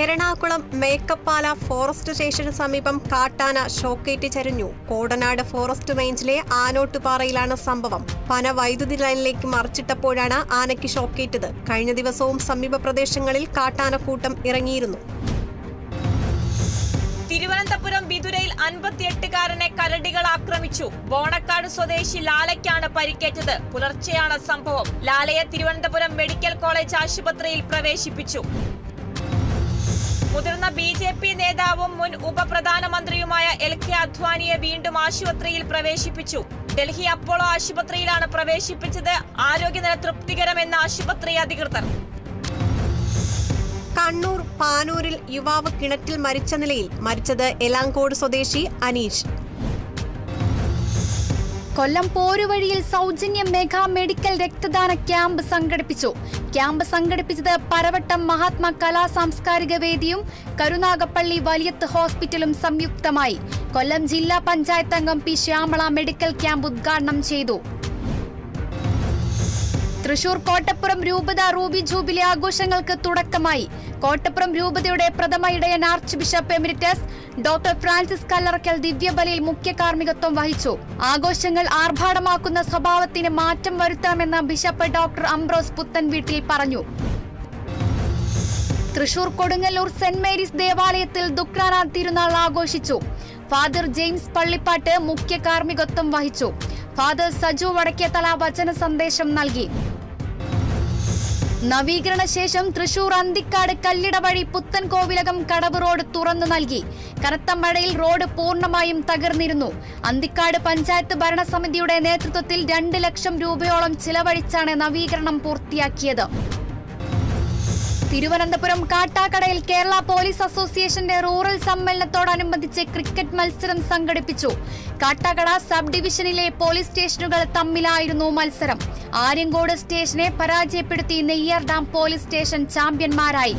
Ernakulam Mekkappala forest സ്റ്റേഷന് സമീപം കാട്ടാന ഷോക്കേറ്റ് ചരിഞ്ഞു. കോടനാട് ഫോറസ്റ്റ് റേഞ്ചിലെ ആനോട്ടുപാറയിലാണ് സംഭവം. പന വൈദ്യുതി ലൈനിലേക്ക് മറിച്ചിട്ടപ്പോഴാണ് ആനയ്ക്ക് ഷോക്കേറ്റത്. കഴിഞ്ഞ ദിവസവും സമീപ പ്രദേശങ്ങളിൽ കാട്ടാനക്കൂട്ടം ഇറങ്ങിയിരുന്നു. തിരുവനന്തപുരം വിതുരയിൽ 58കാരനെ കരടികൾ ആക്രമിച്ചു. ബോണക്കാട് സ്വദേശി ലാലയ്ക്കാണ് പരിക്കേറ്റത്. പുലർച്ചെയാണ് സംഭവം. ലാലയെ തിരുവനന്തപുരം മെഡിക്കൽ കോളേജ് ആശുപത്രിയിൽ പ്രവേശിപ്പിച്ചു. മുതിർന്ന BJP നേതാവും മുൻ ഉപപ്രധാനമന്ത്രിയുമായ LK അദ്വാനിയെ വീണ്ടും ആശുപത്രിയിൽ പ്രവേശിപ്പിച്ചു. ഡൽഹി അപ്പോളോ ആശുപത്രിയിലാണ് പ്രവേശിപ്പിച്ചത്. ആരോഗ്യനില തൃപ്തികരമെന്ന് ആശുപത്രി അധികൃതർ. കണ്ണൂർ പാനൂരിൽ യുവാവ് കിണറ്റിൽ മരിച്ച നിലയിൽ. മരിച്ചത് എലാങ്കോട് സ്വദേശി അനീഷ്. കൊല്ലം പോരുവഴിയിൽ സൗജന്യ മെഗാ മെഡിക്കൽ രക്തദാന ക്യാമ്പ് സംഘടിപ്പിച്ചു. ക്യാമ്പ് സംഘടിപ്പിച്ചത് പരവട്ടം മഹാത്മാ കലാ സാംസ്കാരിക വേദിയും കരുനാഗപ്പള്ളി വലിയത്ത് ഹോസ്പിറ്റലും സംയുക്തമായി. കൊല്ലം ജില്ലാ പഞ്ചായത്ത് അംഗം P ശ്യാമള മെഡിക്കൽ ക്യാമ്പ് ഉദ്ഘാടനം ചെയ്തു. തൃശൂർ കോട്ടപ്പുറം രൂപത റൂബി ജൂബിലി ആഘോഷങ്ങൾക്ക് തുടക്കമായി. കോട്ടപ്പുറം രൂപതയുടെ പ്രഥമ ഇടയൻ archbishop emeritus doctor Francis Kallarakkal ദിവ്യബലിയിൽ മുഖ്യ കാർമ്മികത്വം വഹിച്ചു. ആഘോഷങ്ങൾ ആർഭാടമാക്കുന്ന സ്വഭാവത്തിന് മാറ്റം വരുത്തണമെന്ന് ബിഷപ്പ് ഡോക്ടർ അംബ്രോസ് പുത്തൻവീട്ടിൽ പറഞ്ഞു. തൃശൂർ കൊടുങ്ങല്ലൂർ സെന്റ് മേരീസ് ദേവാലയത്തിൽ ദുഃഖാന തിരുനാൾ ആഘോഷിച്ചു. ഫാദർ ജെയിംസ് പള്ളിപ്പാട്ട് മുഖ്യ കാർമ്മികത്വം വഹിച്ചു. ഫാദർ സജു വടക്കേത്തല വചന സന്ദേശം നൽകി. നവീകരണ ശേഷം തൃശൂർ അന്തിക്കാട് കല്ലിട വഴി പുത്തൻകോവിലകം കടവ് റോഡ് തുറന്നു നൽകി. കനത്ത മഴയിൽ റോഡ് പൂർണ്ണമായും തകർന്നിരുന്നു. അന്തിക്കാട് പഞ്ചായത്ത് ഭരണസമിതിയുടെ നേതൃത്വത്തിൽ 2 ലക്ഷം രൂപയോളം ചിലവഴിച്ചാണ് നവീകരണം പൂർത്തിയാക്കിയത്. തിരുവനന്തപുരം കാട്ടാക്കടയിൽ കേരള പോലീസ് അസോസിയേഷന്റെ റൂറൽ സമ്മേളനത്തോടനുബന്ധിച്ച് ക്രിക്കറ്റ് മത്സരം സംഘടിപ്പിച്ചു. കാട്ടാക്കട സബ് ഡിവിഷനിലെ പോലീസ് സ്റ്റേഷനുകൾ തമ്മിലായിരുന്നു മത്സരം. ആര്യങ്കോട് സ്റ്റേഷനെ പരാജയപ്പെടുത്തി നെയ്യാർ ഡാം പോലീസ് സ്റ്റേഷൻ ചാമ്പ്യന്മാരായി.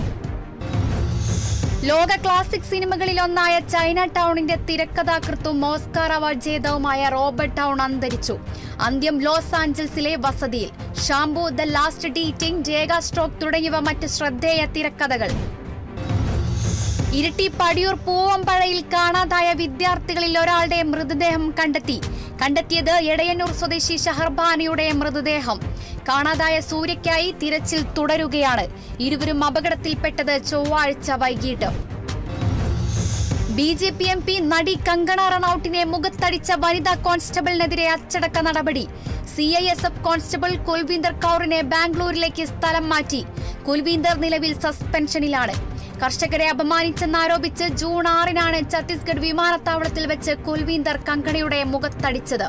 ലോക ക്ലാസിക് സിനിമകളിലൊന്നായ ചൈന ടൗണിന്റെ തിരക്കഥാകൃത്തും ഓസ്കാർ അവാർഡ് ജേതാവുമായ റോബർട്ട് ടൗൺ അന്തരിച്ചു. അന്ത്യം ലോസ് ആഞ്ചൽസിലെ വസതിയിൽ. ഷാംപൂ, ദ ലാസ്റ്റ് ഡീറ്റിംഗ്, രേഖ സ്ട്രോക്ക് തുടങ്ങിയവ മറ്റ് ശ്രദ്ധേയ തിരക്കഥകൾ. ഇരിട്ടി പടിയൂർ പൂവമ്പഴയിൽ കാണാതായ വിദ്യാർത്ഥികളിൽ ഒരാളുടെ മൃതദേഹം കണ്ടെത്തിയത് എടയന്നൂർ സ്വദേശി ഷഹർബാനിയുടെ മൃതദേഹം. കാണാതായ സൂര്യയ്ക്കായി തിരച്ചിൽ തുടരുകയാണ്. ഇരുവരും അപകടത്തിൽപ്പെട്ടത് ചൊവ്വാഴ്ച വൈകിട്ട്. BJP MP നടി കങ്കണ റണൌട്ടിനെ മുഖത്തടിച്ച വനിതാ കോൺസ്റ്റബിളിനെതിരെ അച്ചടക്ക നടപടി. CISF കോൺസ്റ്റബിൾ കുൽവീന്ദർ കൗറിനെ ബാംഗ്ലൂരിലേക്ക് സ്ഥലം മാറ്റി. കുൽവീന്ദർ നിലവിൽ സസ്പെൻഷനിലാണ്. കർഷകരെ അപമാനിച്ചെന്നാരോപിച്ച് ജൂൺ 6-നാണ് ഛത്തീസ്ഗഡ് വിമാനത്താവളത്തിൽ വെച്ച് കുൽവീന്ദർ കങ്കണയുടെ മുഖത്തടിച്ചത്.